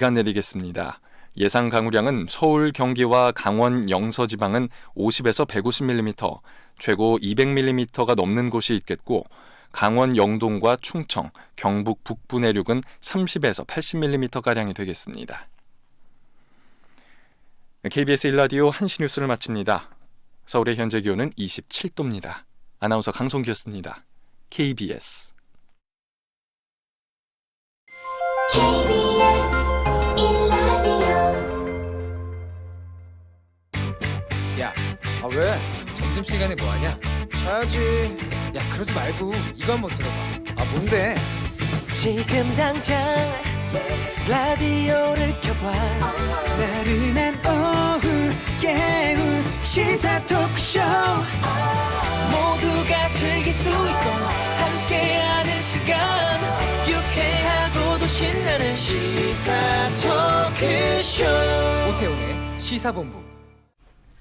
비가 내리겠습니다. 예상 강우량은 서울, 경기와 강원, 영서 지방은 50에서 150mm, 최고 200mm가 넘는 곳이 있겠고 강원 영동과 충청, 경북 북부 내륙은 30에서 80mm가량이 되겠습니다. KBS 1라디오 한시 뉴스를 마칩니다. 서울의 현재 기온은 27도입니다. 아나운서 강성기였습니다. KBS KBS 1라디오. 야, 왜? 점심시간에 뭐하냐? 자야지. 야, 그러지 말고 이거 한번 들어봐. 뭔데? 지금 당장 라디오를 켜봐. 나른한 오후 깨울 시사 토크쇼. 모두가 즐길 수 있고 함께하는 시간. 유쾌하고도 신나는 시사 토크쇼. 오태훈의 시사본부.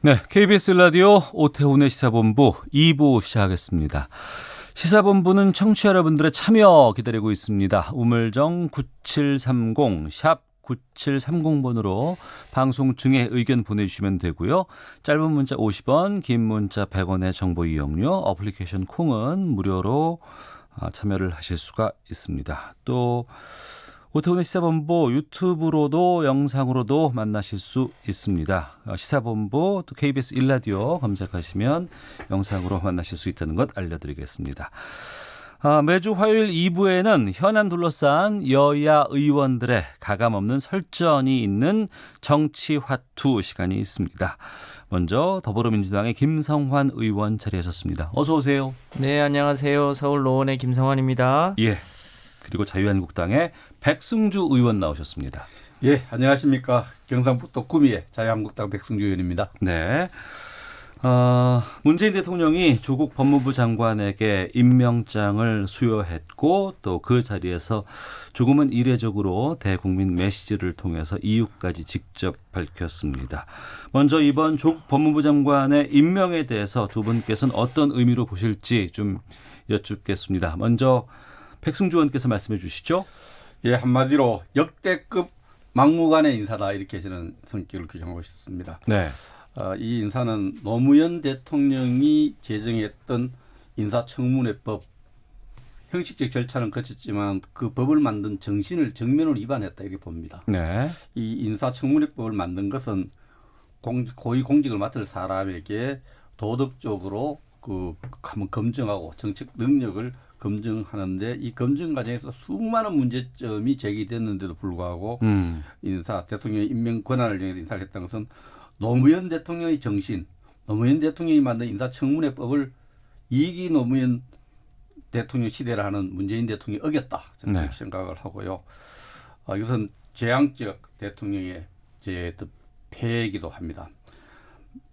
네, KBS 라디오 오태훈의 시사본부 2부 시작하겠습니다. 시사본부는 청취자 여러분들의 참여 기다리고 있습니다. 우물정 9730 샵 9730번으로 방송 중에 의견 보내주시면 되고요. 짧은 문자 50원, 긴 문자 100원의 정보 이용료, 어플리케이션 콩은 무료로 참여를 하실 수가 있습니다. 또 오태훈의 시사본부 유튜브로도 영상으로도 만나실 수 있습니다. 시사본부 또 KBS 1라디오 검색하시면 영상으로 만나실 수 있다는 것 알려드리겠습니다. 매주 화요일 2부에는 현안 둘러싼 여야 의원들의 가감없는 설전이 있는 정치화투 시간이 있습니다. 먼저 더불어민주당의 김성환 의원 자리하셨습니다. 어서 오세요. 네, 안녕하세요. 서울 노원의 김성환입니다. 예. 그리고 자유한국당의 백승주 의원 나오셨습니다. 예, 안녕하십니까. 경상북도 구미의 자유한국당 백승주 의원입니다. 네. 문재인 대통령이 조국 법무부 장관에게 임명장을 수여했고 또 그 자리에서 조금은 이례적으로 대국민 메시지를 통해서 이유까지 직접 밝혔습니다. 먼저 이번 조국 법무부 장관의 임명에 대해서 두 분께서는 어떤 의미로 보실지 좀 여쭙겠습니다. 먼저 백승주 의원께서 말씀해 주시죠. 예, 한마디로 역대급 막무가내 인사다 이렇게 저는 성격을 규정하고 싶습니다. 네. 이 인사는 노무현 대통령이 제정했던 인사청문회법 형식적 절차는 거쳤지만 그 법을 만든 정신을 정면으로 위반했다 이렇게 봅니다. 네. 이 인사청문회법을 만든 것은 고위공직을 맡을 사람에게 도덕적으로 한번 검증하고 정책 능력을 검증하는데 이 검증 과정에서 수많은 문제점이 제기됐는데도 불구하고 대통령의 임명 권한을 이용해서 인사를 했다는 것은 노무현 대통령의 정신, 노무현 대통령이 만든 인사청문회법을 2기 노무현 대통령 시대를 하는 문재인 대통령이 어겼다. 저는 그렇게 생각을 하고요. 이것은 재앙적 대통령의 폐해이기도 합니다.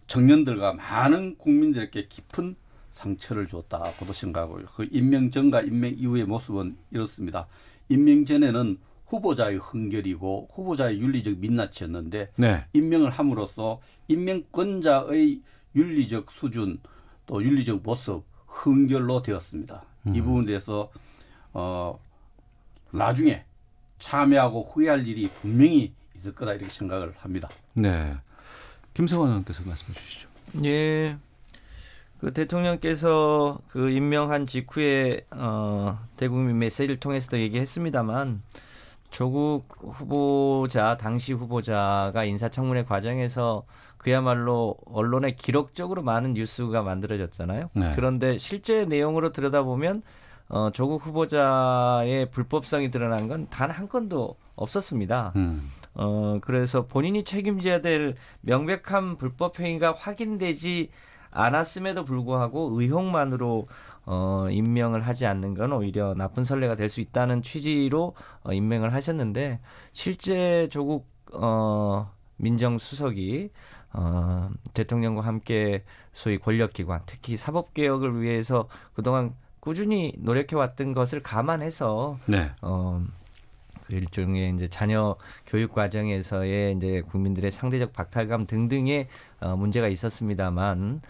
청년들과 많은 국민들에게 깊은 상처를 줬다고도 생각하고요. 그 임명 전과 임명 이후의 모습은 이렇습니다. 임명 전에는 후보자의 흥결이고 후보자의 윤리적 민낯이었는데 임명을 함으로써 임명권자의 윤리적 수준 또 윤리적 모습 흥결로 되었습니다. 이 부분에 대해서 나중에 참여하고 후회할 일이 분명히 있을 거다 이렇게 생각을 합니다. 네, 김성환 의원께서 말씀해 주시죠. 예, 그 대통령께서 그 임명한 직후에 대국민 메시지를 통해서도 얘기했습니다만 조국 후보자 당시 후보자가 인사청문회 과정에서 그야말로 언론에 기록적으로 많은 뉴스가 만들어졌잖아요. 네. 그런데 실제 내용으로 들여다보면 조국 후보자의 불법성이 드러난 건 단 한 건도 없었습니다. 그래서 본인이 책임져야 될 명백한 불법 행위가 확인되지 않았음에도 불구하고 의혹만으로 임명을 하지 않는 건 오히려 나쁜 선례가 될 수 있다는 취지로 임명을 하셨는데 실제 조국 민정수석이 대통령과 함께 소위 권력기관 특히 사법개혁을 위해서 그동안 꾸준히 노력해왔던 것을 감안해서 그 일종의 이제 자녀 교육 과정에서의 이제 국민들의 상대적 박탈감 등등의 문제가 있었습니다만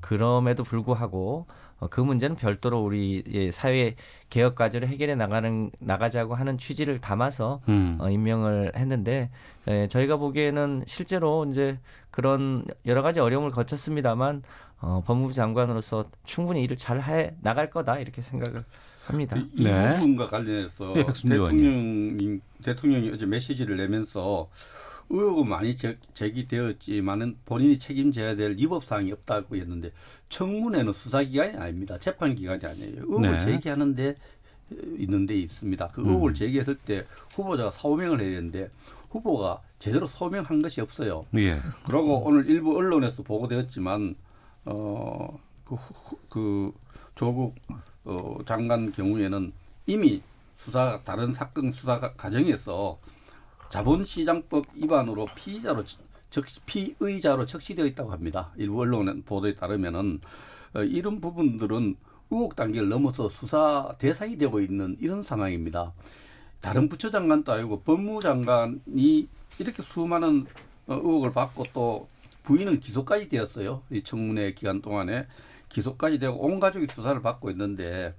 그럼에도 불구하고 그 문제는 별도로 우리 사회 개혁 과제로 해결해 나가자고 하는 취지를 담아서 임명을 했는데 저희가 보기에는 실제로 이제 그런 여러 가지 어려움을 거쳤습니다만 법무부 장관으로서 충분히 일을 잘 해 나갈 거다 이렇게 생각을 합니다. 이 네. 부분과 관련해서 네, 백순주 대통령이 어제 메시지를 내면서 의혹은 많이 제기되었지만은 본인이 책임져야 될 위법사항이 없다고 했는데 청문회는 수사기관이 아닙니다. 재판기관이 아니에요. 의혹을 네. 제기하는데 있는 데 있습니다. 그 의혹을 제기했을 때 후보자가 소명을 해야 되는데 후보가 제대로 소명한 것이 없어요. 예. 그리고 오늘 일부 언론에서 보고되었지만 그 조국 장관 경우에는 이미 다른 사건 수사 과정에서 자본시장법 위반으로 피의자로 적시되어 있다고 합니다. 일부 언론 보도에 따르면은 이런 부분들은 의혹 단계를 넘어서 수사 대상이 되고 있는 이런 상황입니다. 다른 부처장관도 아니고 법무장관이 이렇게 수많은 의혹을 받고 또 부인은 기소까지 되었어요. 이 청문회 기간 동안에 기소까지 되고 온 가족이 수사를 받고 있는데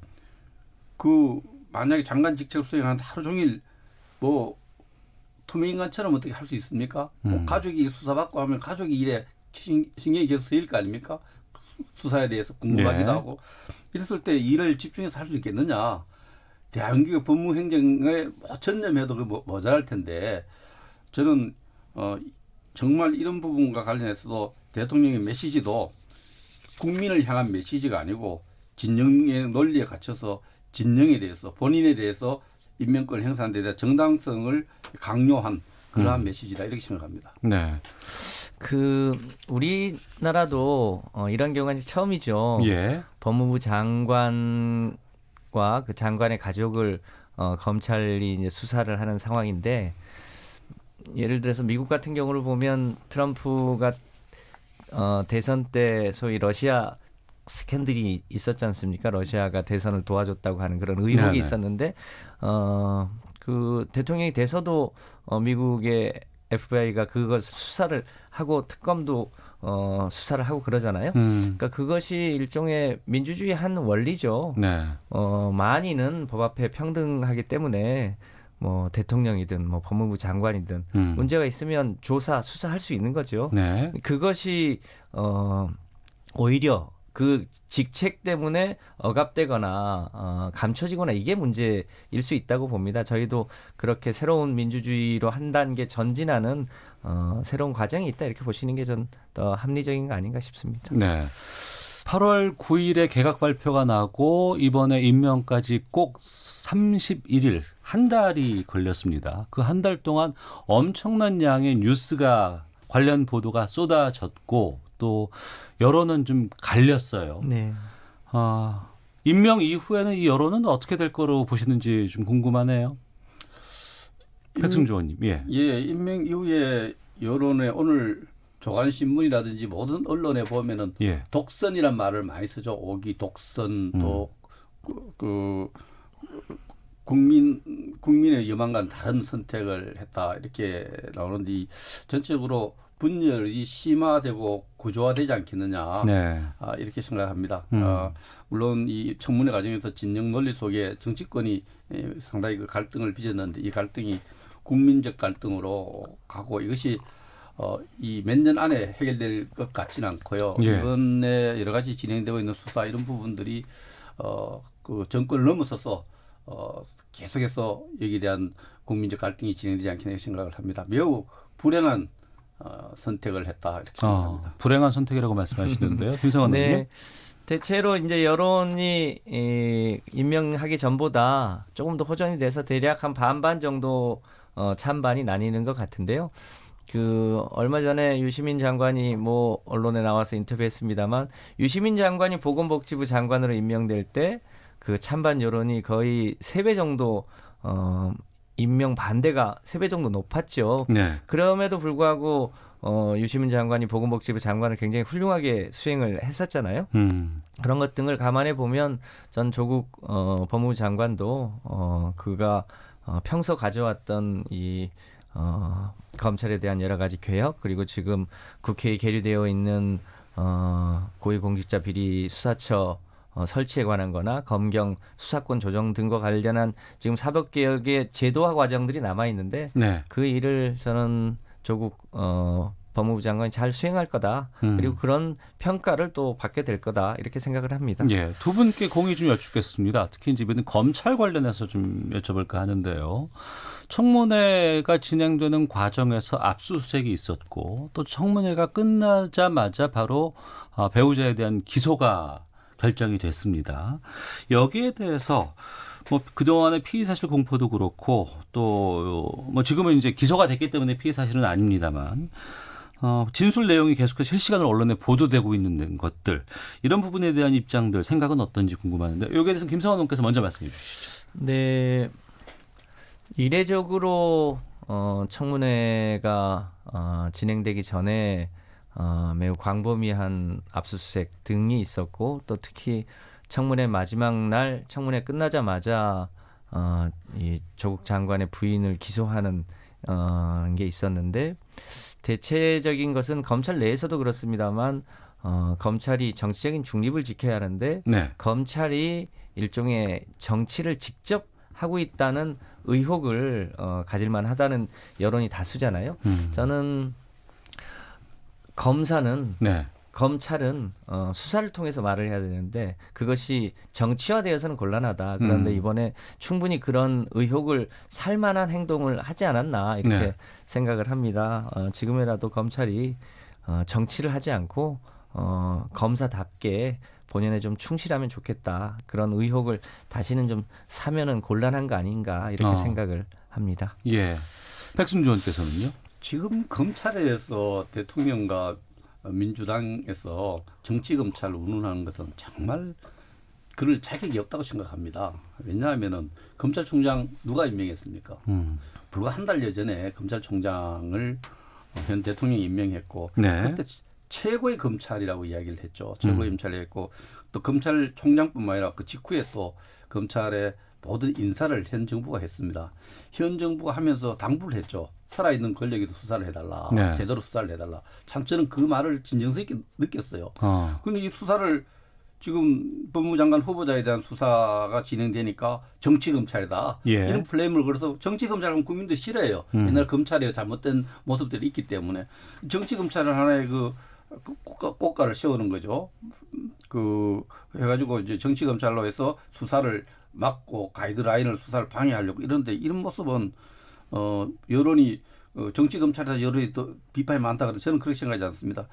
그 만약에 장관 직책 수행하는데 하루 종일 뭐 투명인간처럼 어떻게 할 수 있습니까? 가족이 수사받고 하면 가족이 일에 신경이 계속 쓰일 거 아닙니까? 수사에 대해서 궁금하기도 하고 이랬을 때 일을 집중해서 할 수 있겠느냐? 대한민국의 법무행정에 전념해도 모자랄 텐데 저는 정말 이런 부분과 관련해서도 대통령의 메시지도 국민을 향한 메시지가 아니고 진영의 논리에 갇혀서 진영에 대해서 본인에 대해서 임명권 행사하는 데 대한 정당성을 강요한 그러한 메시지다 이렇게 생각합니다. 네. 우리나라도 이런 경우가 이제 처음이죠. 예. 법무부 장관과 그 장관의 가족을 검찰이 이제 수사를 하는 상황인데 예를 들어서 미국 같은 경우를 보면 트럼프가 대선 때 소위 러시아 스캔들이 있었지 않습니까? 러시아가 대선을 도와줬다고 하는 그런 의혹이 네네. 있었는데 그 대통령이 돼서도 미국의 FBI가 그걸 수사를 하고 특검도 수사를 하고 그러잖아요. 그러니까 그것이 일종의 민주주의 한 원리죠. 네. 만인은 법 앞에 평등하기 때문에 뭐 대통령이든 뭐 법무부 장관이든 문제가 있으면 수사할 수 있는 거죠. 네. 그것이 오히려 그 직책 때문에 억압되거나 감춰지거나 이게 문제일 수 있다고 봅니다. 저희도 그렇게 새로운 민주주의로 한 단계 전진하는 새로운 과정이 있다 이렇게 보시는 게 전 더 합리적인 거 아닌가 싶습니다. 네. 8월 9일에 개각 발표가 나고 이번에 임명까지 꼭 31일 한 달이 걸렸습니다. 그 한 달 동안 엄청난 양의 뉴스가 관련 보도가 쏟아졌고 또 여론은 좀 갈렸어요. 네. 임명 이후에는 이 여론은 어떻게 될 거로 보시는지 좀 궁금하네요. 백승주 의원님. 예. 예, 임명 이후에 여론에 오늘 조간신문이라든지 모든 언론에 보면은 예. 독선이란 말을 많이 쓰죠. 오기 독선 또 국민의 여망과는 다른 선택을 했다 이렇게 나오는데 전체적으로 분열이 심화되고 구조화되지 않겠느냐 네. 이렇게 생각합니다. 물론 이 청문회 과정에서 진영 논리 속에 정치권이 상당히 그 갈등을 빚었는데 이 갈등이 국민적 갈등으로 가고 이것이 이 몇 년 안에 해결될 것 같지는 않고요. 예. 이번에 여러 가지 진행되고 있는 수사 이런 부분들이 그 정권을 넘어서서 계속해서 여기에 대한 국민적 갈등이 진행되지 않겠나 생각을 합니다. 매우 불행한 선택을 했다 이렇게 생각합니다. 불행한 선택이라고 말씀하시는데요. 김성환 의원님. 네. 대체로 이제 여론이 임명하기 전보다 조금 더 호전이 돼서 대략 한 반반 정도 찬반이 나뉘는 것 같은데요. 그 얼마 전에 유시민 장관이 뭐 언론에 나와서 인터뷰했습니다만 유시민 장관이 보건복지부 장관으로 임명될 때 그 찬반 여론이 거의 3배 정도 임명 반대가 3배 정도 높았죠. 네. 그럼에도 불구하고 유시민 장관이 보건복지부 장관을 굉장히 훌륭하게 수행을 했었잖아요. 그런 것 등을 감안해 보면 전 조국 법무부 장관도 그가 평소 가져왔던 이 검찰에 대한 여러 가지 개혁 그리고 지금 국회에 계류되어 있는 고위공직자 비리 수사처 설치에 관한 거나 검경 수사권 조정 등과 관련한 지금 사법개혁의 제도화 과정들이 남아 있는데 네. 그 일을 저는 조국 법무부 장관이 잘 수행할 거다. 그리고 그런 평가를 또 받게 될 거다. 이렇게 생각을 합니다. 예, 두 분께 공의 좀 여쭙겠습니다. 특히 이제 이번엔 검찰 관련해서 좀 여쭤볼까 하는데요. 청문회가 진행되는 과정에서 압수수색이 있었고 또 청문회가 끝나자마자 바로 배우자에 대한 기소가 결정이 됐습니다. 여기에 대해서 뭐 그동안의 피의 사실 공포도 그렇고 또 뭐 지금은 이제 기소가 됐기 때문에 피의 사실은 아닙니다만 진술 내용이 계속해서 실시간으로 언론에 보도되고 있는 것들 이런 부분에 대한 입장들 생각은 어떤지 궁금한데 여기에 대해서 김성환 의원께서 먼저 말씀해 주시죠. 네, 이례적으로 청문회가 진행되기 전에 매우 광범위한 압수수색 등이 있었고 또 특히 청문회 마지막 날 청문회 끝나자마자 이 조국 장관의 부인을 기소하는 게 있었는데 대체적인 것은 검찰 내에서도 그렇습니다만 검찰이 정치적인 중립을 지켜야 하는데 네. 검찰이 일종의 정치를 직접 하고 있다는 의혹을 가질만 하다는 여론이 다수잖아요. 저는 네. 검찰은 수사를 통해서 말을 해야 되는데 그것이 정치화되어서는 곤란하다. 그런데 이번에 충분히 그런 의혹을 살만한 행동을 하지 않았나 이렇게 네. 생각을 합니다. 지금이라도 검찰이 정치를 하지 않고 검사답게 본연에 좀 충실하면 좋겠다. 그런 의혹을 다시는 좀 사면은 곤란한 거 아닌가 이렇게 생각을 합니다. 예. 백승주 의원께서는요? 지금 검찰에서 대통령과 민주당에서 정치검찰을 운운하는 것은 정말 그럴 자격이 없다고 생각합니다. 왜냐하면은 검찰총장 누가 임명했습니까? 불과 한 달여 전에 검찰총장을 현 대통령이 임명했고 네. 그때 최고의 검찰이라고 이야기를 했죠. 최고의 검찰이 했고 또 검찰총장뿐만 아니라 그 직후에 또 검찰의 모든 인사를 현 정부가 했습니다. 현 정부가 하면서 당부를 했죠. 살아있는 권력에도 수사를 해달라. 네. 제대로 수사를 해달라. 참 저는 그 말을 진정성 있게 느꼈어요. 그런데 이 수사를 지금 법무부 장관 후보자에 대한 수사가 진행되니까 정치검찰이다. 예. 이런 플레임을 걸어서 정치검찰은 국민들 싫어해요. 옛날 검찰의 잘못된 모습들이 있기 때문에 정치검찰은 하나의 그 꽃가를 씌우는 거죠. 그 해가지고 이제 정치검찰로 해서 수사를 막고 가이드라인을 수사를 방해하려고 이런데 이런 모습은 여론이 정치검찰에서 여론이 더 비판이 많다 그래서 저는 그렇게 생각하지 않습니다.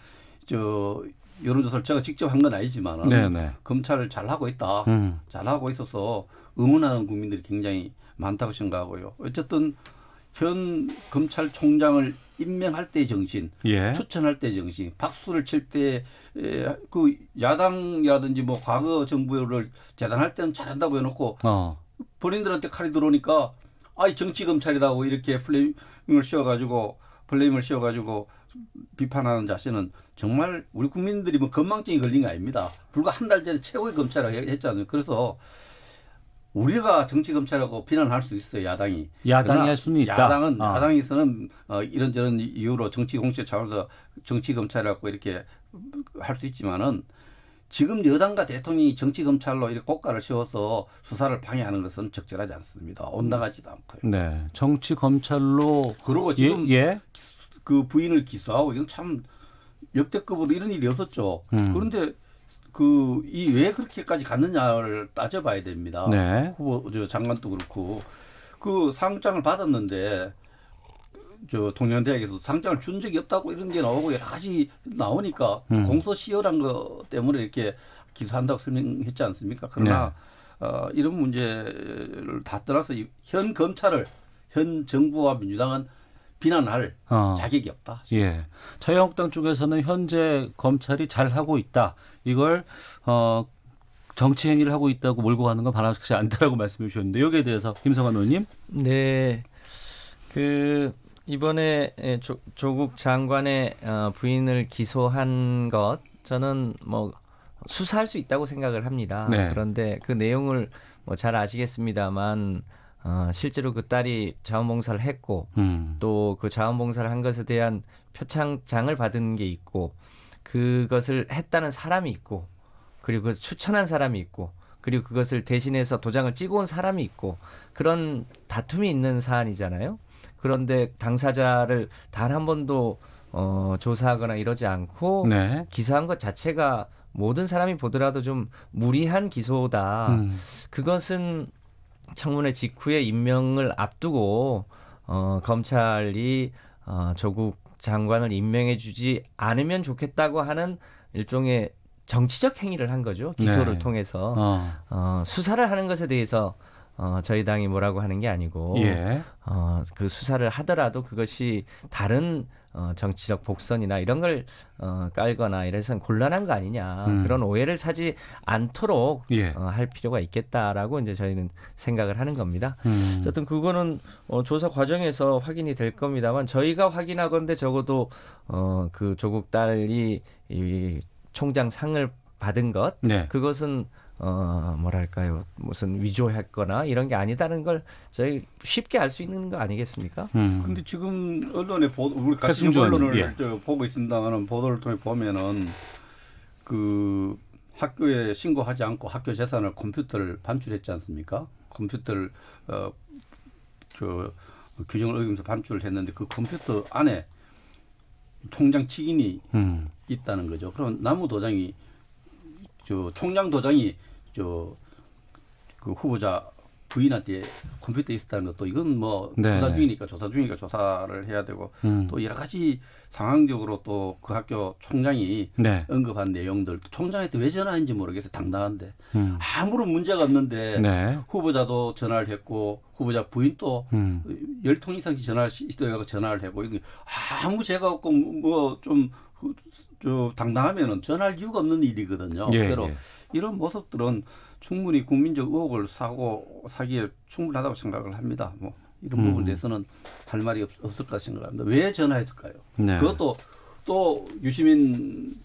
여론조사를 제가 직접 한 건 아니지만 네네. 검찰을 잘하고 있다. 잘하고 있어서 응원하는 국민들이 굉장히 많다고 생각하고요. 어쨌든 현 검찰총장을 임명할 때의 정신, 예. 추천할 때의 정신, 박수를 칠 때 그 야당이라든지 뭐 과거 정부를 재단할 때는 잘한다고 해놓고 본인들한테 칼이 들어오니까 아이 정치검찰이라고 이렇게 플레임을 씌워가지고 비판하는 자세는 정말 우리 국민들이 뭐 건망증이 걸린 게 아닙니다. 불과 한 달 전에 최고의 검찰을 했잖아요. 그래서 우리가 정치검찰하고 비난할 수 있어요. 야당이 할 수는 있다. 야당에서는 이런저런 이유로 정치 공세 차원에서 정치검찰이라고 이렇게 할 수 있지만은 지금 여당과 대통령이 정치검찰로 이렇게 고가를 씌워서 수사를 방해하는 것은 적절하지 않습니다. 온당하지도 않고요. 네. 정치검찰로 그리고 지금 예. 그 부인을 기소하고 이건 참 역대급으로 이런 일이 없었죠. 그런데 이 왜 그렇게까지 갔느냐를 따져봐야 됩니다. 네. 장관도 그렇고 그 상장을 받았는데 동양대학에서 상장을 준 적이 없다고 이런 게 나오고 여러 가지 나오니까 공소시효란 거 때문에 이렇게 기소한다고 설명했지 않습니까? 그러나 이런 문제를 다 떠나서 현 검찰을 현 정부와 민주당은 비난할 자격이 없다. 예. 자유한국당 쪽에서는 현재 검찰이 잘하고 있다. 이걸 정치 행위를 하고 있다고 몰고 가는 건 바람직하지 않다라고 말씀해 주셨는데 여기에 대해서 김성환 의원님. 네. 이번에 조국 장관의 부인을 기소한 것 저는 뭐 수사할 수 있다고 생각을 합니다. 네. 그런데 그 내용을 뭐 잘 아시겠습니다만 실제로 그 딸이 자원봉사를 했고 또 그 자원봉사를 한 것에 대한 표창장을 받은 게 있고 그것을 했다는 사람이 있고 그리고 그 추천한 사람이 있고 그리고 그것을 대신해서 도장을 찍어 온 사람이 있고 그런 다툼이 있는 사안이잖아요. 그런데 당사자를 단 한 번도 조사하거나 이러지 않고 네. 기소한 것 자체가 모든 사람이 보더라도 좀 무리한 기소다. 그것은 청문회 직후에 임명을 앞두고 검찰이 조국 장관을 임명해 주지 않으면 좋겠다고 하는 일종의 정치적 행위를 한 거죠. 기소를 네. 통해서 수사를 하는 것에 대해서 저희 당이 뭐라고 하는 게 아니고 예. 그 수사를 하더라도 그것이 다른 정치적 복선이나 이런 걸 깔거나 이래서는 곤란한 거 아니냐 그런 오해를 사지 않도록 예. 할 필요가 있겠다라고 이제 저희는 생각을 하는 겁니다. 어쨌든 그거는 조사 과정에서 확인이 될 겁니다만 저희가 확인하건대 적어도 그 조국 딸이 이 총장 상을 받은 것 네. 그것은 뭐랄까요 무슨 위조했거나 이런 게 아니다는 걸 저희 쉽게 알 수 있는 거 아니겠습니까? 근데 지금 언론에 우리 같이 배승주 언론을 의원님, 저 보고 있습니다만 보도를 통해 보면은 그 학교에 신고하지 않고 학교 재산을 컴퓨터를 반출했지 않습니까? 컴퓨터를 저 규정을 어기면서 반출을 했는데 그 컴퓨터 안에 총장 직인이 있다는 거죠. 그럼 나무 도장이 저 총장 도장이 저 그 후보자 부인한테 컴퓨터에 있었다는 것도 이건 뭐 네. 조사 중이니까 조사를 해야 되고 또 여러 가지 상황적으로 또 그 학교 총장이 네. 언급한 내용들 총장한테 왜 전화했는지 모르겠어요. 당당한데 아무런 문제가 없는데 네. 후보자도 전화를 했고 후보자 부인도 10통 이상씩 전화를 하고 이게 아무 죄가 없고 뭐 좀 당당하면은 전할 이유가 없는 일이거든요. 예, 그대로 예. 이런 모습들은 충분히 국민적 의혹을 사기에 충분하다고 생각을 합니다. 뭐 이런 부분에 대해서는 할 말이 없을까 생각합니다. 왜 전화했을까요? 네. 그것도 또 유시민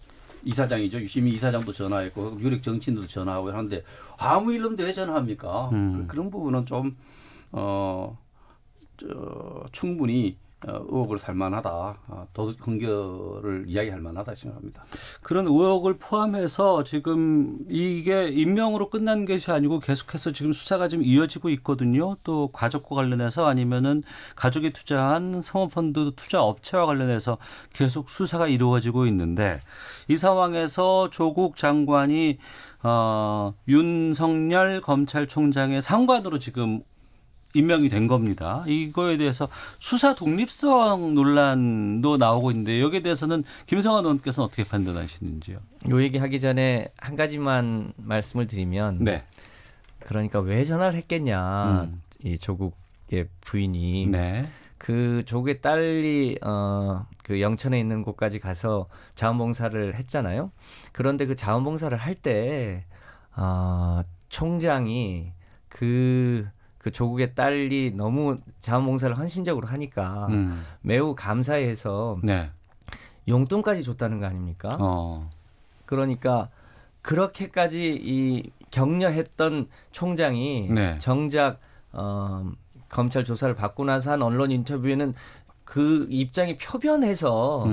이사장이죠. 유시민 이사장도 전화했고 유력 정치인들도 전화하고 하는데 아무 일 없는데 왜 전화합니까? 그런 부분은 좀 충분히 의혹을 살만하다. 도덕 근거를 이야기할 만하다 생각합니다. 그런 의혹을 포함해서 지금 이게 임명으로 끝난 것이 아니고 계속해서 지금 수사가 좀 이어지고 있거든요. 또 가족과 관련해서 아니면은 가족이 투자한 사모펀드 투자 업체와 관련해서 계속 수사가 이루어지고 있는데 이 상황에서 조국 장관이 윤석열 검찰총장의 상관으로 지금 임명이 된 겁니다. 이거에 대해서 수사 독립성 논란도 나오고 있는데 여기에 대해서는 김성환 의원께서는 어떻게 판단하시는지요? 요 얘기 하기 전에 한 가지만 말씀을 드리면 네. 그러니까 왜 전화를 했겠냐 이 조국의 부인이 네. 그 조국의 딸이 그 영천에 있는 곳까지 가서 자원봉사를 했잖아요. 그런데 그 자원봉사를 할 때 총장이 그 조국의 딸이 너무 자원봉사를 헌신적으로 하니까 매우 감사해서 네. 용돈까지 줬다는 거 아닙니까? 그러니까 그렇게까지 이 격려했던 총장이 네. 정작 검찰 조사를 받고 나서 한 언론 인터뷰에는 그 입장이 표변해서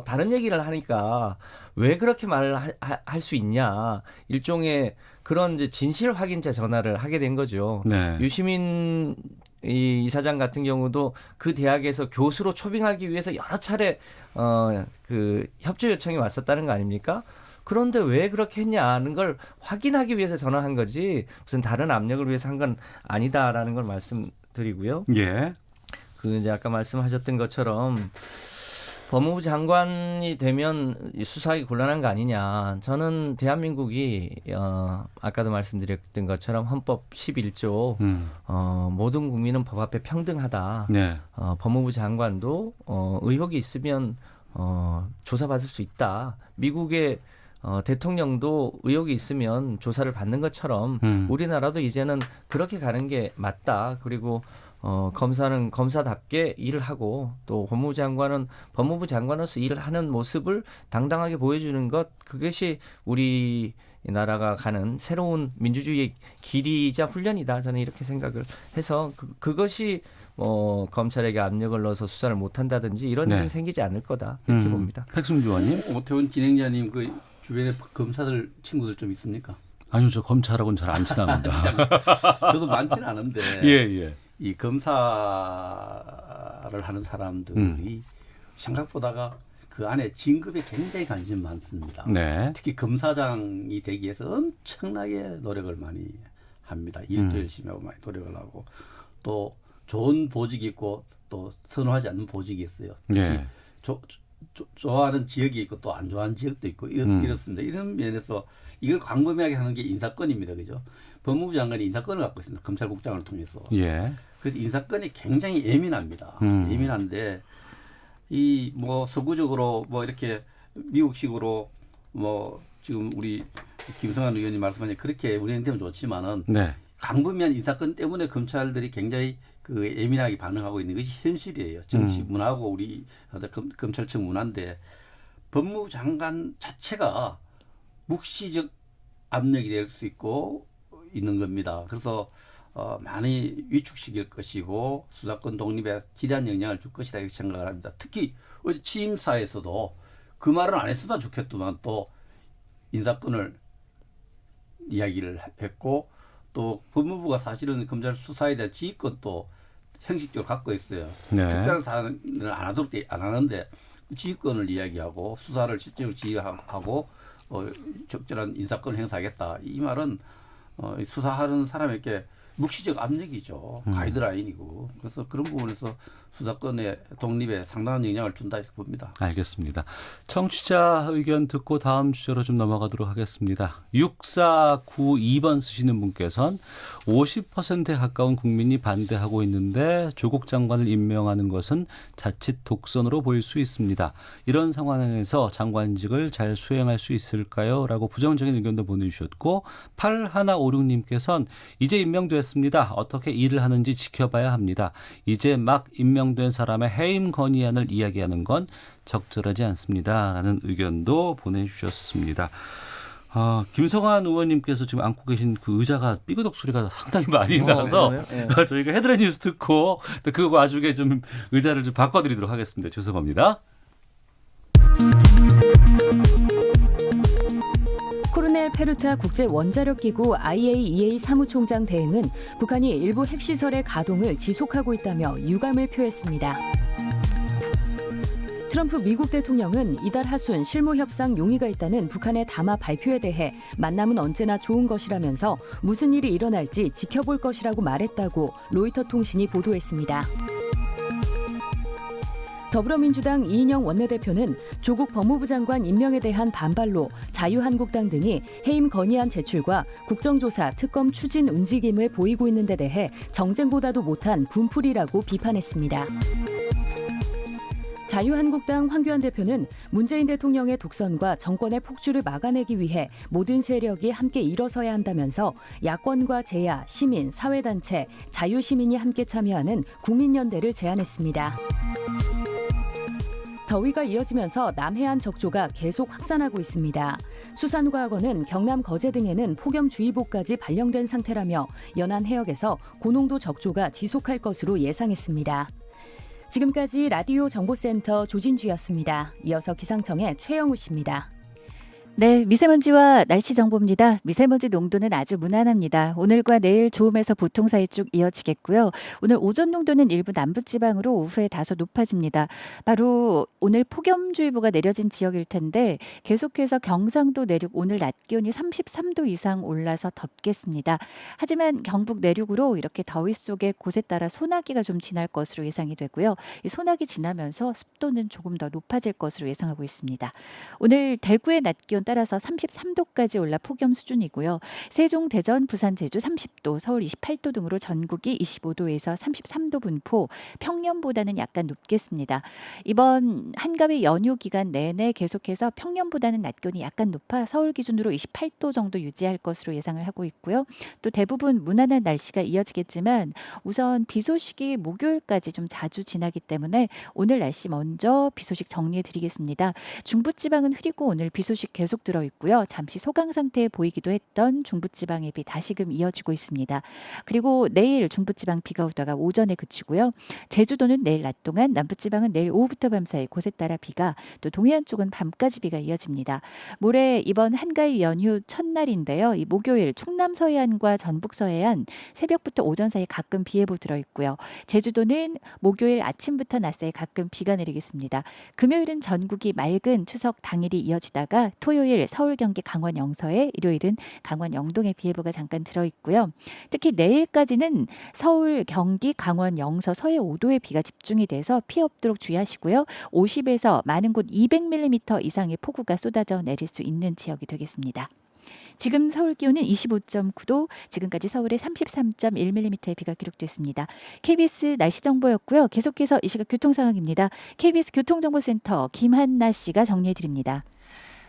다른 얘기를 하니까 왜 그렇게 말을 할 수 있냐 일종의 그런 이제 진실 확인자 전화를 하게 된 거죠. 네. 유시민 이사장 같은 경우도 그 대학에서 교수로 초빙하기 위해서 여러 차례 그 협조 요청이 왔었다는 거 아닙니까? 그런데 왜 그렇게 했냐는 걸 확인하기 위해서 전화한 거지 무슨 다른 압력을 위해서 한 건 아니다라는 걸 말씀드리고요. 예. 그 이제 아까 말씀하셨던 것처럼 법무부 장관이 되면 수사하기 곤란한 거 아니냐. 저는 대한민국이 아까도 말씀드렸던 것처럼 헌법 11조 모든 국민은 법 앞에 평등하다. 네. 법무부 장관도 의혹이 있으면 조사받을 수 있다. 미국의 대통령도 의혹이 있으면 조사를 받는 것처럼 우리나라도 이제는 그렇게 가는 게 맞다. 그리고 검사는 검사답게 일을 하고 또 법무부 장관은 법무부 장관으로서 일을 하는 모습을 당당하게 보여주는 것 그것이 우리나라가 가는 새로운 민주주의의 길이자 훈련이다. 저는 이렇게 생각을 해서 그것이 검찰에게 압력을 넣어서 수사를 못한다든지 이런 네. 일은 생기지 않을 거다 이렇게 봅니다. 백승주 의원님. 오태훈 진행자님 그 주변에 검사들 친구들 좀 있습니까? 아니요, 저 검찰하고는 잘 안 친합니다. 저도 많지는 않은데 예. 이 검사를 하는 사람들이 생각보다가 그 안에 진급에 굉장히 관심 많습니다. 네. 특히 검사장이 되기 위해서 엄청나게 노력을 많이 합니다. 일도 열심히 하고 많이 노력을 하고 또 좋은 보직이 있고 또 선호하지 않는 보직이 있어요. 특히 예. 좋아하는 지역이 있고 또 안 좋아하는 지역도 있고 이렇습니다. 이런 면에서 이걸 광범위하게 하는 게 인사권입니다. 그죠? 법무부 장관이 인사권을 갖고 있습니다. 검찰국장을 통해서. 예. 그래서 인사권이 굉장히 예민합니다. 예민한데 이 뭐 서구적으로 뭐 이렇게 미국식으로 뭐 지금 우리 김성환 의원님 말씀하신 그렇게 운영되면 좋지만은 네. 광범위한 인사권 때문에 검찰들이 굉장히 그 예민하게 반응하고 있는 것이 현실이에요. 정치 문화고 우리 검찰청 문화인데 법무부 장관 자체가 묵시적 압력이 될 수 있고 있는 겁니다. 그래서 많이 위축시킬 것이고 수사권 독립에 지대한 영향을 줄 것이다 이렇게 생각을 합니다. 특히 어제 취임사에서도 그 말은 안 했으면 좋겠지만 또 인사권을 이야기를 했고 또 법무부가 사실은 검찰 수사에 대한 지휘권도 형식적으로 갖고 있어요. 네. 특별한 사안을 안 하는데 지휘권을 이야기하고 수사를 실제로 지휘하고 적절한 인사권을 행사하겠다. 이 말은 수사하는 사람에게 묵시적 압력이죠. 가이드라인이고. 그래서 그런 부분에서 수사권의 독립에 상당한 영향을 준다 이렇게 봅니다. 알겠습니다. 청취자 의견 듣고 다음 주제로 좀 넘어가도록 하겠습니다. 6492번 쓰시는 분께서는 50%에 가까운 국민이 반대하고 있는데 조국 장관을 임명하는 것은 자칫 독선으로 보일 수 있습니다. 이런 상황에서 장관직을 잘 수행할 수 있을까요? 라고 부정적인 의견도 보내주셨고 8156님께서는 이제 임명됐습니다. 어떻게 일을 하는지 지켜봐야 합니다. 이제 막 임명된 사람의 해임 건의안을 이야기하는 건 적절하지 않습니다. 라는 의견도 보내주셨습니다. 김성환 의원님께서 지금 안고 계신 그 의자가 삐그덕 소리가 상당히 많이 나서 그래요? 저희가 헤드라인 뉴스 듣고 또 그거 와중에 좀 의자를 좀 바꿔드리도록 하겠습니다. 죄송합니다. 코르넬 페루타 국제원자력기구 IAEA 사무총장 대행은 북한이 일부 핵시설의 가동을 지속하고 있다며 유감을 표했습니다. 트럼프 미국 대통령은 이달 하순 실무협상 용의가 있다는 북한의 담화 발표에 대해 만남은 언제나 좋은 것이라면서 무슨 일이 일어날지 지켜볼 것이라고 말했다고 로이터 통신이 보도했습니다. 더불어민주당 이인영 원내대표는 조국 법무부 장관 임명에 대한 반발로 자유한국당 등이 해임 건의안 제출과 국정조사, 특검 추진 움직임을 보이고 있는 데 대해 정쟁보다도 못한 분풀이라고 비판했습니다. 자유한국당 황교안 대표는 문재인 대통령의 독선과 정권의 폭주를 막아내기 위해 모든 세력이 함께 일어서야 한다면서 야권과 제야, 시민, 사회단체, 자유시민이 함께 참여하는 국민연대를 제안했습니다. 더위가 이어지면서 남해안 적조가 계속 확산하고 있습니다. 수산과학원은 경남 거제 등에는 폭염주의보까지 발령된 상태라며 연안 해역에서 고농도 적조가 지속할 것으로 예상했습니다. 지금까지 라디오 정보센터 조진주였습니다. 이어서 기상청의 최영우 씨입니다. 네, 미세먼지와 날씨 정보입니다. 미세먼지 농도는 아주 무난합니다. 오늘과 내일 좋음에서 보통 사이 쭉 이어지겠고요. 오늘 오전 농도는 일부 남부지방으로 오후에 다소 높아집니다. 바로 오늘 폭염주의보가 내려진 지역일 텐데 계속해서 경상도 내륙 오늘 낮 기온이 33도 이상 올라서 덥겠습니다. 하지만 경북 내륙으로 이렇게 더위 속에 곳에 따라 소나기가 좀 지날 것으로 예상이 되고요. 이 소나기 지나면서 습도는 조금 더 높아질 것으로 예상하고 있습니다. 오늘 대구의 낮 기온 따라서 33도까지 올라 폭염 수준이고요. 세종, 대전, 부산, 제주 30도, 서울 28도 등으로 전국이 25도에서 33도 분포, 평년보다는 약간 높겠습니다. 이번 한가위 연휴 기간 내내 계속해서 평년보다는 낮 기온이 약간 높아 서울 기준으로 28도 정도 유지할 것으로 예상을 하고 있고요. 또 대부분 무난한 날씨가 이어지겠지만 우선 비 소식이 목요일까지 좀 자주 지나기 때문에 오늘 날씨 먼저 비 소식 정리해 드리겠습니다. 중부지방은 흐리고 오늘 비 소식 계속 계속 들어있고요. 잠시 소강 상태에 보이기도 했던 중부지방의 비 다시금 이어지고 있습니다. 그리고 내일 중부지방 비가 오다가 오전에 그치고요. 제주도는 내일 낮 동안, 남부지방은 내일 오후부터 밤사이 곳에 따라 비가, 또 동해안 쪽은 밤까지 비가 이어집니다. 모레 이번 한가위 연휴 첫날인데요. 이 목요일 충남 서해안과 전북 서해안 새벽부터 오전 사이 가끔 비 예보 들어있고요. 제주도는 목요일 아침부터 낮 사이 가끔 비가 내리겠습니다. 금요일은 전국이 맑은 추석 당일이 이어지다가 토요일 서울, 경기, 강원 영서에, 일요일은 강원 영동에 비 예보가 잠깐 들어있고요. 특히 내일까지는 서울, 경기, 강원 영서, 서해 5도의 비가 집중이 돼서 피해 없도록 주의하시고요. 50에서 많은 곳 200mm 이상의 폭우가 쏟아져 내릴 수 있는 지역이 되겠습니다. 지금 서울 기온은 25.9도, 지금까지 서울에 33.1mm의 비가 기록됐습니다. KBS 날씨 정보였고요. 계속해서 이 시각 교통 상황입니다. KBS 교통정보센터 김한나 씨가 정리해 드립니다.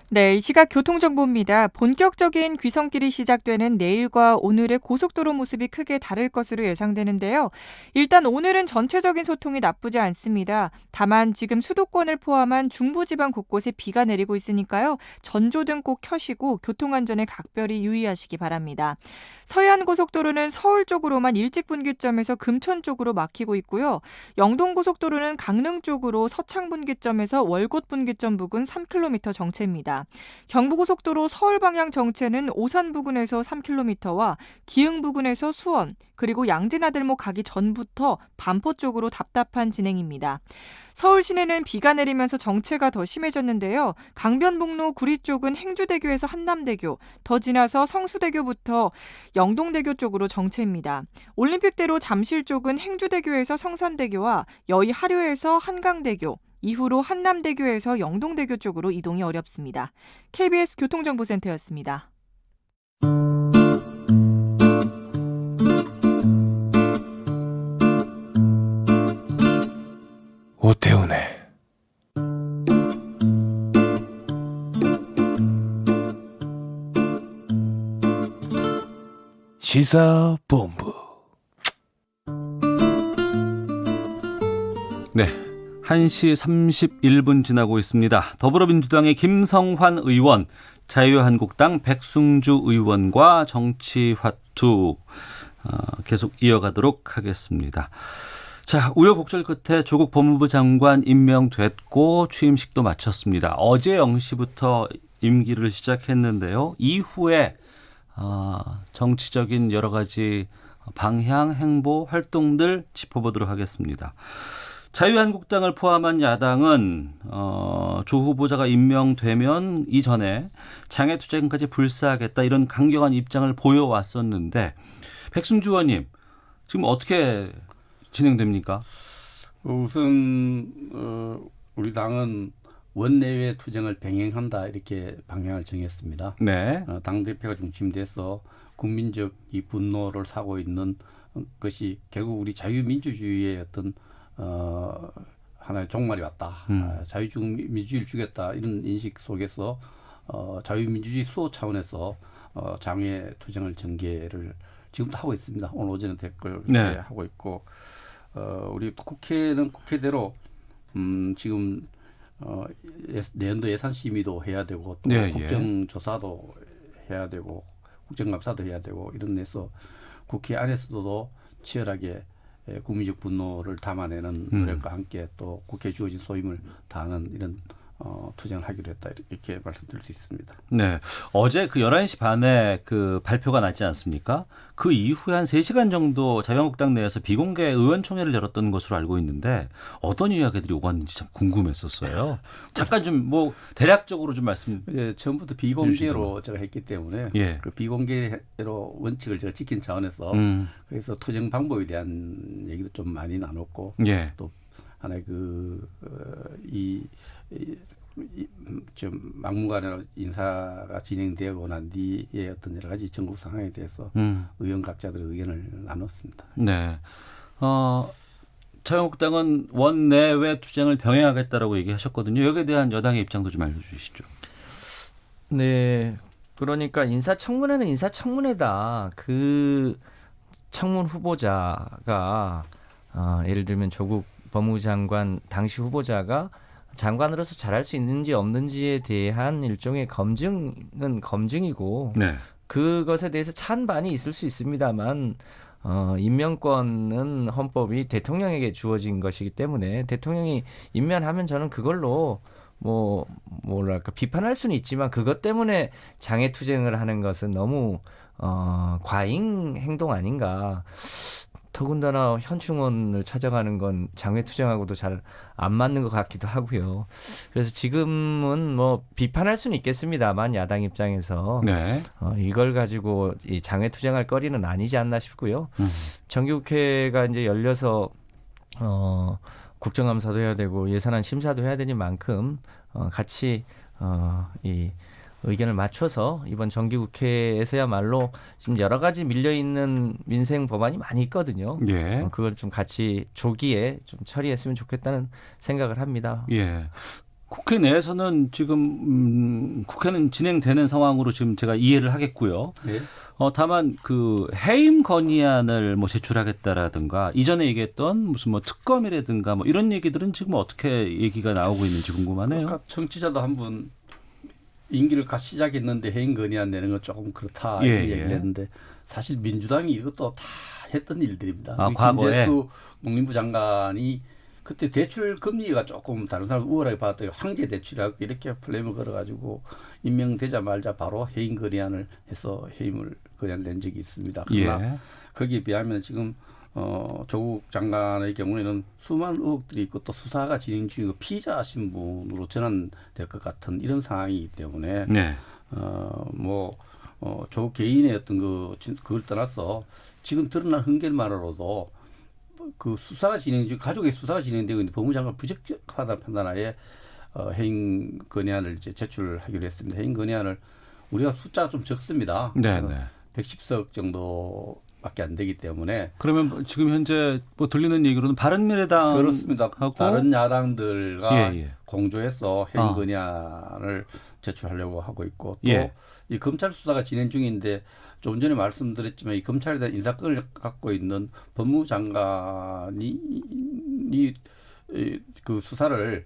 네, 이 시각 교통정보입니다. 본격적인 귀성길이 시작되는 내일과 오늘의 고속도로 모습이 크게 다를 것으로 예상되는데요. 일단 오늘은 전체적인 소통이 나쁘지 않습니다. 다만 지금 수도권을 포함한 중부지방 곳곳에 비가 내리고 있으니까요. 전조등 꼭 켜시고 교통안전에 각별히 유의하시기 바랍니다. 서해안고속도로는 서울 쪽으로만 일찍 분기점에서 금천 쪽으로 막히고 있고요. 영동고속도로는 강릉 쪽으로 서창 분기점에서 월곶 분기점 부근 3km 정체입니다. 경부고속도로 서울 방향 정체는 오산 부근에서 3km와 기흥 부근에서 수원, 그리고 양진아들목 가기 전부터 반포 쪽으로 답답한 진행입니다. 서울 시내는 비가 내리면서 정체가 더 심해졌는데요. 강변북로 구리 쪽은 행주대교에서 한남대교, 더 지나서 성수대교부터 영동대교 쪽으로 정체입니다. 올림픽대로 잠실 쪽은 행주대교에서 성산대교와 여의 하류에서 한강대교, 이후로 한남대교에서 영동대교 쪽으로 이동이 어렵습니다. KBS 교통정보센터였습니다. 오태훈의 시사본부. 네. 1시 31분 지나고 있습니다. 더불어민주당의 김성환 의원, 자유한국당 백승주 의원과 정치화투 계속 이어가도록 하겠습니다. 자, 우여곡절 끝에 조국 법무부 장관 임명됐고 취임식도 마쳤습니다. 어제 0시부터 임기를 시작했는데요. 이후에 정치적인 여러 가지 방향, 행보, 활동들 짚어보도록 하겠습니다. 자유한국당을 포함한 야당은 조 후보자가 임명되면 이전에 장애투쟁까지 불사하겠다, 이런 강경한 입장을 보여왔었는데, 백승주 의원님 지금 어떻게 진행됩니까? 우선 우리 당은 원내외 투쟁을 병행한다, 이렇게 방향을 정했습니다. 네. 당대표가 중심돼서 국민적 이 분노를 사고 있는 것이 결국 우리 자유민주주의의 어떤 하나의 종말이 왔다. 자유민주주의를 주겠다, 이런 인식 속에서 자유민주주의 수호 차원에서 장외 투쟁을 전개를 지금도 하고 있습니다. 오늘 오전에 됐고요. 네. 하고 있고, 우리 국회는 국회대로 지금 내년도 예산 심의도 해야 되고, 또 네, 국정조사도 해야 되고, 국정감사도 해야 되고, 이런 데서 국회 안에서도 치열하게 국민적 분노를 담아내는 노력과 함께 또 국회에 주어진 소임을 다하는 이런 투쟁을 하기로 했다, 이렇게 말씀드릴 수 있습니다. 네. 어제 그 11시 반에 그 발표가 났지 않습니까? 그 이후에 한 3시간 정도 자유한국당 내에서 비공개 의원총회를 열었던 것으로 알고 있는데, 어떤 이야기들이 오갔는지 참 궁금했었어요. 잠깐 좀 대략적으로 좀 말씀. 처음부터 비공개로 제가 했기 때문에 그 비공개로 원칙을 제가 지킨 차원에서 그래서 투쟁 방법에 대한 얘기도 좀 많이 나눴고, 또 하나의 좀 막무가내로 인사가 진행되고 난 뒤에 어떤 여러 가지 전국 상황에 대해서 의원 각자들의 의견을 나눴습니다. 네. 자유한국당은 원내외 투쟁을 병행하겠다라고 얘기하셨거든요. 여기에 대한 여당의 입장도 좀 알려주시죠. 네, 그러니까 인사청문회는 인사청문회다. 그 청문 후보자가 예를 들면 조국 법무부 장관 당시 후보자가 장관으로서 잘할 수 있는지 없는지에 대한 일종의 검증은 검증이고 네. 그것에 대해서 찬반이 있을 수 있습니다만 임명권은 헌법이 대통령에게 주어진 것이기 때문에 대통령이 임명하면 저는 그걸로 뭐랄까 비판할 수는 있지만 그것 때문에 장애투쟁을 하는 것은 너무 과잉 행동 아닌가. 더군다나 현충원을 찾아가는 건 장외투쟁하고도 잘 안 맞는 것 같기도 하고요. 그래서 지금은 뭐 비판할 수는 있겠습니다만 야당 입장에서 네. 이걸 가지고 이 장외투쟁할 거리는 아니지 않나 싶고요. 정기국회가 이제 열려서 국정감사도 해야 되고 예산안 심사도 해야 되는 만큼 같이 이 의견을 맞춰서 이번 정기국회에서야말로 지금 여러 가지 밀려있는 민생 법안이 많이 있거든요. 예. 그걸 좀 같이 조기에 좀 처리했으면 좋겠다는 생각을 합니다. 예. 국회 내에서는 지금 국회는 진행되는 상황으로 지금 제가 이해를 하겠고요. 네. 다만 그 해임 건의안을 뭐 제출하겠다라든가 이전에 얘기했던 무슨 뭐 특검이라든가 뭐 이런 얘기들은 지금 어떻게 얘기가 나오고 있는지 궁금하네요. 그러니까 청취자도 한분 임기를 갓 시작했는데 해임 건의안 내는 건 조금 그렇다 예, 이렇게 예. 얘기를 했는데 사실 민주당이 이것도 다 했던 일들입니다. 과거에? 김재수 농림부 장관이 그때 대출 금리가 조금 다른 사람 우월하게 받았더니 황제 대출이라고 이렇게 플레임을 걸어가지고 임명되자 말자 바로 해임 건의안을 해서 해임을 건의안 낸 적이 있습니다. 그러나 예. 거기에 비하면 지금 조국 장관의 경우에는 수많은 의혹들이 있고 또 수사가 진행 중이고 피의자 신분으로 전환될 것 같은 이런 상황이기 때문에 네. 조국 개인의 어떤 그걸 떠나서 지금 드러난 흔결만으로도 그 수사가 진행 중 가족의 수사가 진행되고 있는데 법무장관 부적절하다는 판단하에 해임 건의안을 이제 제출하기로 했습니다. 해임 건의안을 우리가 숫자가 좀 적습니다. 네, 네. 110석 정도밖에 안 되기 때문에 그러면 지금 현재 뭐 들리는 얘기로는 바른미래당 그렇습니다. 다른 야당들과 예. 공조해서 해임 건의안을 제출하려고 하고 있고 또 예. 이 검찰 수사가 진행 중인데 좀 전에 말씀드렸지만 이 검찰에 대한 인사권을 갖고 있는 법무장관이 그 수사를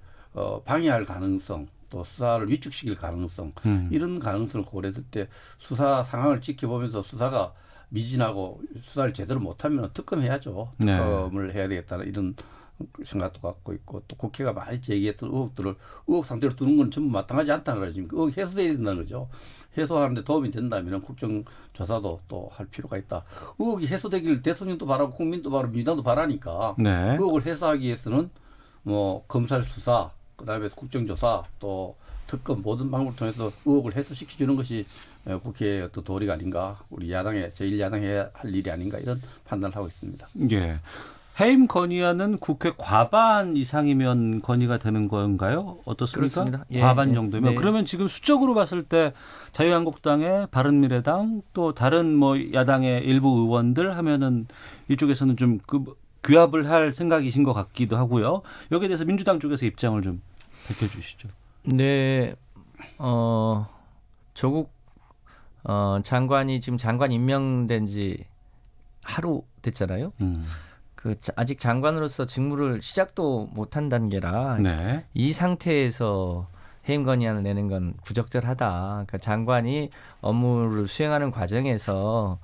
방해할 가능성 또 수사를 위축시킬 가능성 이런 가능성을 고려했을 때 수사 상황을 지켜보면서 수사가 미진하고 수사를 제대로 못하면 특검해야죠. 특검을 해야 되겠다는 이런 생각도 갖고 있고 또 국회가 많이 제기했던 의혹들을 의혹 상태로 두는 건 전부 마땅하지 않다는 거죠. 의혹이 해소돼야 된다는 거죠. 해소하는데 도움이 된다면 국정조사도 또 할 필요가 있다. 의혹이 해소되길 대통령도 바라고 국민도 바라고 민주당도 바라니까 네. 의혹을 해소하기 위해서는 뭐 검찰 수사 그다음에 국정조사 또 특검 모든 방법을 통해서 의혹을 해소시켜주는 것이 국회의 어떤 도리가 아닌가 우리 야당의 제1야당이 해야 할 일이 아닌가 이런 판단을 하고 있습니다. 예. 해임 건의안은 국회 과반 이상이면 건의가 되는 건가요? 어떻습니까? 그렇습니다. 예, 과반 예. 정도면. 네. 그러면 지금 수적으로 봤을 때 자유한국당의 바른미래당 또 다른 뭐 야당의 일부 의원들 하면은 이쪽에서는 좀 규합을 할 생각이신 것 같기도 하고요. 여기에 대해서 민주당 쪽에서 입장을 좀 밝혀주시죠. 네, 조국 장관이 지금 장관 임명된 지 하루 됐잖아요. 아직 장관으로서 직무를 시작도 못한 단계라 네. 이 상태에서 해임 건의안을 내는 건 부적절하다. 그러니까 장관이 업무를 수행하는 과정에서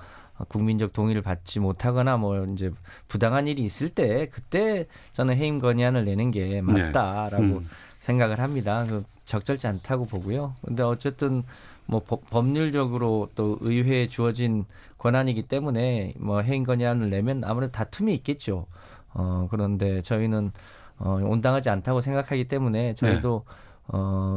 국민적 동의를 받지 못하거나 뭐 이제 부당한 일이 있을 때 그때 저는 해임 건의안을 내는 게 맞다라고 생각을 합니다. 적절치 않다고 보고요. 근데 어쨌든 뭐 법률적으로 또 의회에 주어진 권한이기 때문에 뭐 해임 건의안을 내면 아무래도 다툼이 있겠죠. 그런데 저희는 온당하지 않다고 생각하기 때문에 저희도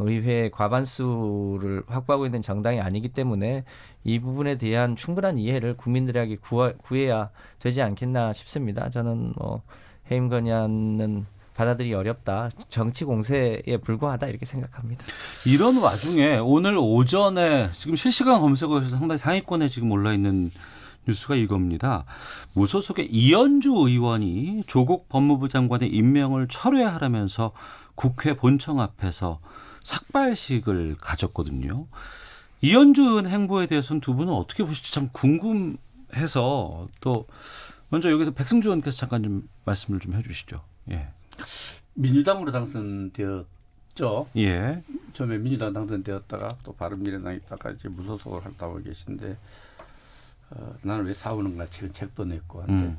의회 과반수를 확보하고 있는 정당이 아니기 때문에 이 부분에 대한 충분한 이해를 국민들에게 구해야 되지 않겠나 싶습니다. 저는 뭐 해임 건의안은 받아들이기 어렵다. 정치 공세에 불과하다 이렇게 생각합니다. 이런 와중에 오늘 오전에 지금 실시간 검색어에서 상당히 상위권에 지금 올라있는 뉴스가 이겁니다. 무소속의 이현주 의원이 조국 법무부 장관의 임명을 철회하라면서 국회 본청 앞에서 삭발식을 가졌거든요. 이현주 의원 행보에 대해서는 두 분은 어떻게 보실지 참 궁금해서 또 먼저 여기서 백승주 의원께서 잠깐 좀 말씀을 좀 해주시죠. 예. 민주당으로 당선되었던 있죠. 예. 처음에 민주당 당선되었다가 또 바른미래당 있다가 이제 무소속을 하고 계신데 나는 왜 싸우는가 책도 냈고 한데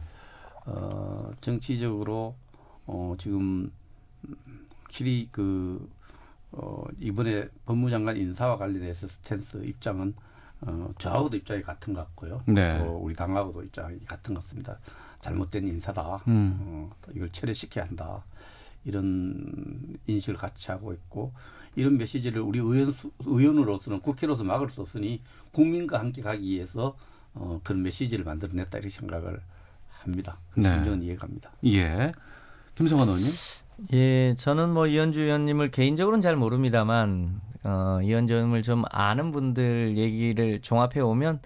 정치적으로 지금 확실히 이번에 법무장관 인사와 관련해서 스탠스 입장은 저하고도 입장이 같은 것 같고요. 네. 또 우리 당하고도 입장이 같은 것 같습니다. 잘못된 인사다. 이걸 철회시켜야 한다. 이런 인식을 같이 하고 있고 이런 메시지를 우리 의원으로서는 국회로서 막을 수 없으니 국민과 함께 가기 위해서 그런 메시지를 만들어냈다 이렇게 생각을 합니다. 그 네. 심정은 이해갑니다. 예. 김성환 의원님. 예, 저는 뭐 이현주 의원님을 개인적으로는 잘 모릅니다만 이현주 의원님을 좀 아는 분들 얘기를 종합해 오면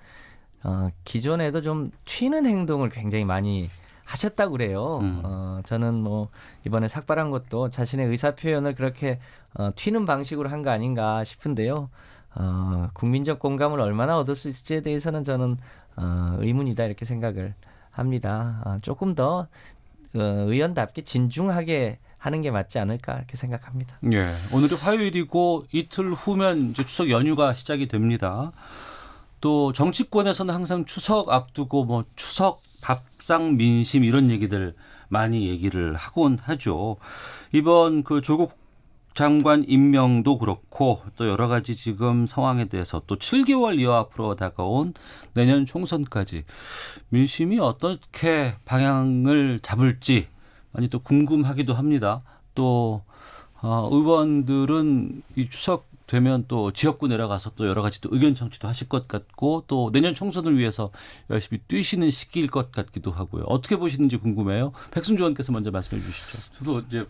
기존에도 좀 튀는 행동을 굉장히 많이 하셨다고 그래요. 저는 뭐 이번에 삭발한 것도 자신의 의사 표현을 그렇게 튀는 방식으로 한 거 아닌가 싶은데요. 국민적 공감을 얼마나 얻을 수 있을지에 대해서는 저는 의문이다 이렇게 생각을 합니다. 조금 더 의원답게 진중하게 하는 게 맞지 않을까 이렇게 생각합니다. 예. 오늘이 화요일이고 이틀 후면 이제 추석 연휴가 시작이 됩니다. 또 정치권에서는 항상 추석 앞두고 뭐 추석 밥상 민심 이런 얘기들 많이 얘기를 하곤 하죠. 이번 그 조국 장관 임명도 그렇고 또 여러 가지 지금 상황에 대해서 또 7개월 이어 앞으로 다가온 내년 총선까지 민심이 어떻게 방향을 잡을지 많이 또 궁금하기도 합니다. 또 의원들은 이 추석 되면 또 지역구 내려가서 또 여러 가지 또 의견 청취도 하실 것 같고 또 내년 총선을 위해서 열심히 뛰시는 시기일 것 같기도 하고요. 어떻게 보시는지 궁금해요. 백승주 의원께서 먼저 말씀해 주시죠. 저도 이제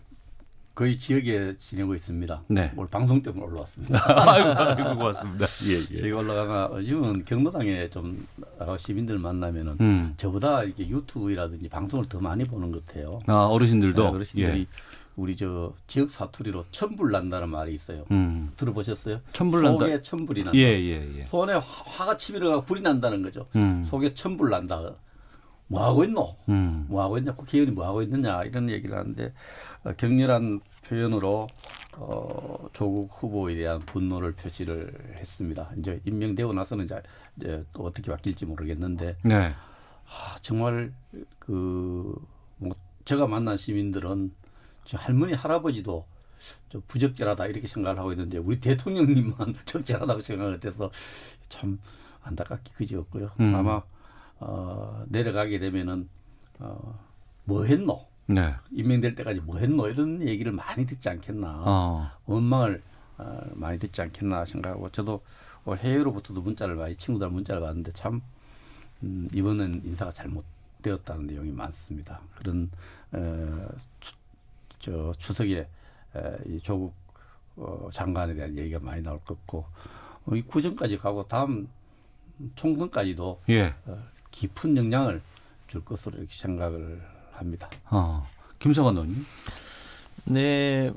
거의 지역에 지내고 있습니다. 네. 오늘 방송 때문에 올라왔습니다. 아이고 고맙습니다. 예. 제가 올라가면 요즘은 경로당에 좀 나가 시민들 만나면은 저보다 이렇게 유튜브라든지 방송을 더 많이 보는 것 같아요. 어르신들도. 네, 어르신들이 우리 저 지역 사투리로 천불 난다는 말이 있어요. 들어보셨어요? 천불 난다. 속에 천불이 난다. 예. 손에 화가 치밀어가 불이 난다는 거죠. 속에 천불 난다. 뭐 하고 있노? 뭐 하고 있냐? 국회의원이 뭐 하고 있느냐? 이런 얘기를 하는데 격렬한 표현으로 조국 후보에 대한 분노를 표시를 했습니다. 이제 임명되고 나서는 이제 또 어떻게 바뀔지 모르겠는데 네. 정말 뭐 제가 만난 시민들은 저 할머니 할아버지도 좀 부적절하다 이렇게 생각을 하고 있는데 우리 대통령님만 적절하다고 생각을 해서 참 안타깝게 그지없고요. 아마 내려가게 되면은 뭐 했노? 네. 임명될 때까지 뭐 했노? 이런 얘기를 많이 듣지 않겠나. 원망을 많이 듣지 않겠나 생각하고 저도 해외로부터도 친구들 문자를 받는데 참 이번엔 인사가 잘못되었다는 내용이 많습니다. 그런 추석에 이 조국 장관에 대한 얘기가 많이 나올 것 같고 이 구정까지 가고 다음 총선까지도 깊은 영향을 줄 것으로 이렇게 생각을 합니다. 김성환 의원님. 네,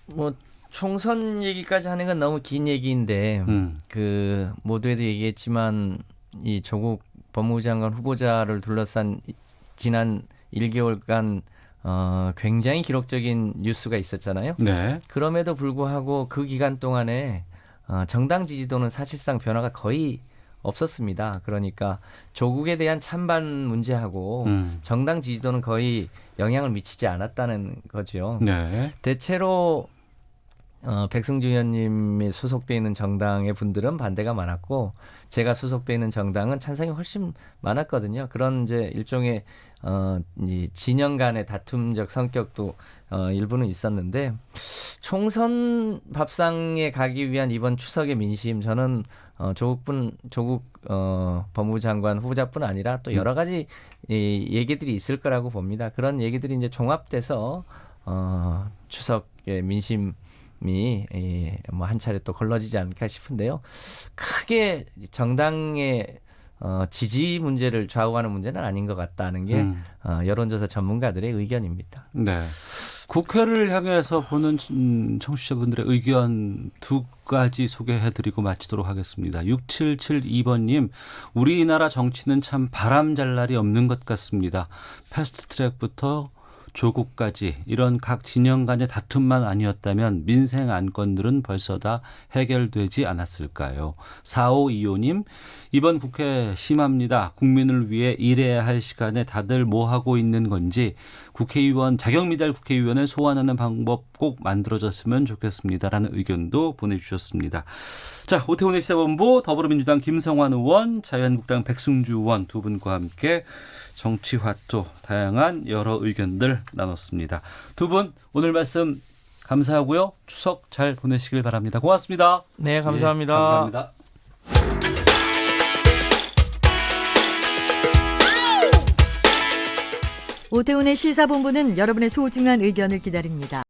뭐 총선 얘기까지 하는 건 너무 긴 얘기인데 모두에도 얘기했지만 이 조국 법무부 장관 후보자를 둘러싼 지난 1개월간 굉장히 기록적인 뉴스가 있었잖아요. 네. 그럼에도 불구하고 그 기간 동안에 정당 지지도는 사실상 변화가 거의 없었습니다. 그러니까 조국에 대한 찬반 문제하고 정당 지지도는 거의 영향을 미치지 않았다는 거죠. 네. 대체로 백승주 의원님이 소속돼 있는 정당의 분들은 반대가 많았고 제가 소속돼 있는 정당은 찬성이 훨씬 많았거든요. 그런 이제 일종의 이 진영 간의 다툼적 성격도 일부는 있었는데 총선 밥상에 가기 위한 이번 추석의 민심 저는 조국 법무부 장관 후보자뿐 아니라 또 여러 가지 얘기들이 있을 거라고 봅니다. 그런 얘기들이 이제 종합돼서 추석의 민심 뭐 한 차례 또 걸러지지 않을까 싶은데요. 크게 정당의 지지 문제를 좌우하는 문제는 아닌 것 같다는 게 여론조사 전문가들의 의견입니다. 네. 국회를 향해서 보는 청취자분들의 의견 두 가지 소개해드리고 마치도록 하겠습니다. 6772번님, 우리나라 정치는 참 바람잘 날이 없는 것 같습니다. 패스트트랙부터 조국까지 이런 각 진영 간의 다툼만 아니었다면 민생 안건들은 벌써 다 해결되지 않았을까요? 4525님, 이번 국회 심합니다. 국민을 위해 일해야 할 시간에 다들 뭐 하고 있는 건지 국회의원, 자격미달 국회의원을 소환하는 방법 꼭 만들어졌으면 좋겠습니다라는 의견도 보내주셨습니다. 자, 오태훈의 시사본부, 더불어민주당 김성환 의원, 자유한국당 백승주 의원 두 분과 함께 정치화투 다양한 여러 의견들 나눴습니다. 두 분 오늘 말씀 감사하고요. 추석 잘 보내시길 바랍니다. 고맙습니다. 네, 감사합니다. 예, 감사합니다. 오태훈의 시사본부는 여러분의 소중한 의견을 기다립니다.